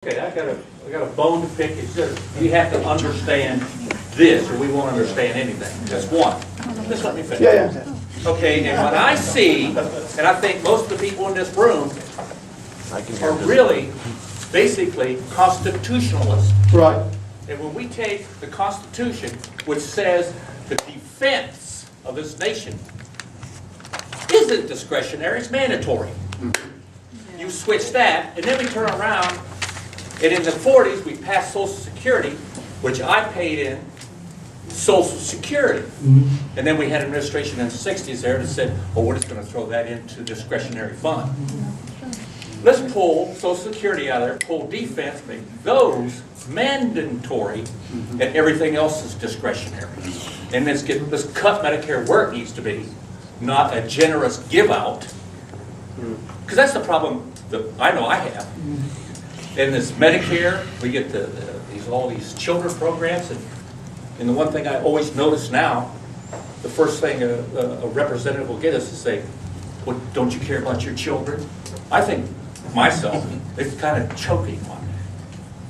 Okay, I got a bone to pick. It's just, you have to understand this, or we won't understand anything. That's one. Just let me finish. Yeah. Okay, and when I see, and I think most of the people in this room are really, basically, constitutionalists. Right. And when we take the Constitution, which says the defense of this nation isn't discretionary, it's mandatory. You switch that, and then we turn around. And in the 40s, we passed Social Security, which I paid in Social Security. And then we had an administration in the 60s there that said, oh, we're just going to throw that into discretionary fund. Let's pull Social Security out of there, pull defense, make those mandatory, and everything else is discretionary. And let's cut Medicare where it needs to be, not a generous give out. Because that's the problem that I know I have. In this Medicare, we get all these children programs, and the one thing I always notice now, the first thing a representative will get is to say, well, don't you care about your children? I think, myself, it's kind of choking on me.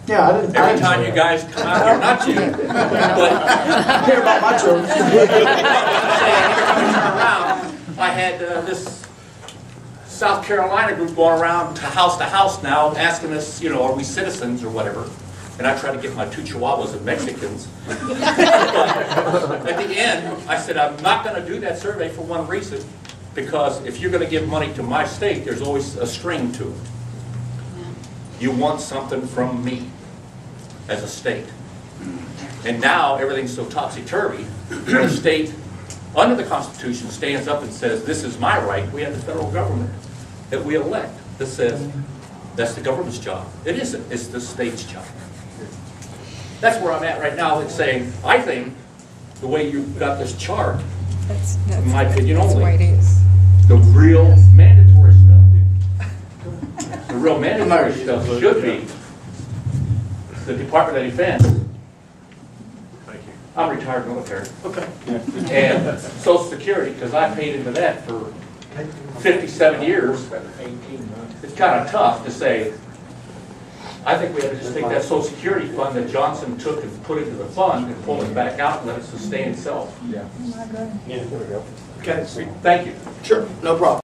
Yeah, I didn't. Every time you guys come out here, not you, but I care about my children. every time I turn around, I had this South Carolina group going around to house now asking us, are we citizens or whatever. And I tried to get my 2 Chihuahuas of Mexicans. But at the end, I said, I'm not going to do that survey for one reason, because if you're going to give money to my state, there's always a string to it. You want something from me as a state. And now everything's so topsy-turvy, when a state under the Constitution stands up and says, this is my right, we have the federal government that we elect that says, that's the government's job. It isn't, it's the state's job. That's where I'm at right now. It's saying, I think, the way you've got this chart, in my opinion only, the real mandatory stuff should be the Department of Defense. I'm retired military. Okay. And Social Security, because I paid into that for 57 years. It's kind of tough to say, I think we have to just take that Social Security fund that Johnson took and put into the fund and pull it back out and let it sustain itself. Yeah. There we go. Okay. Thank you. Sure. No problem.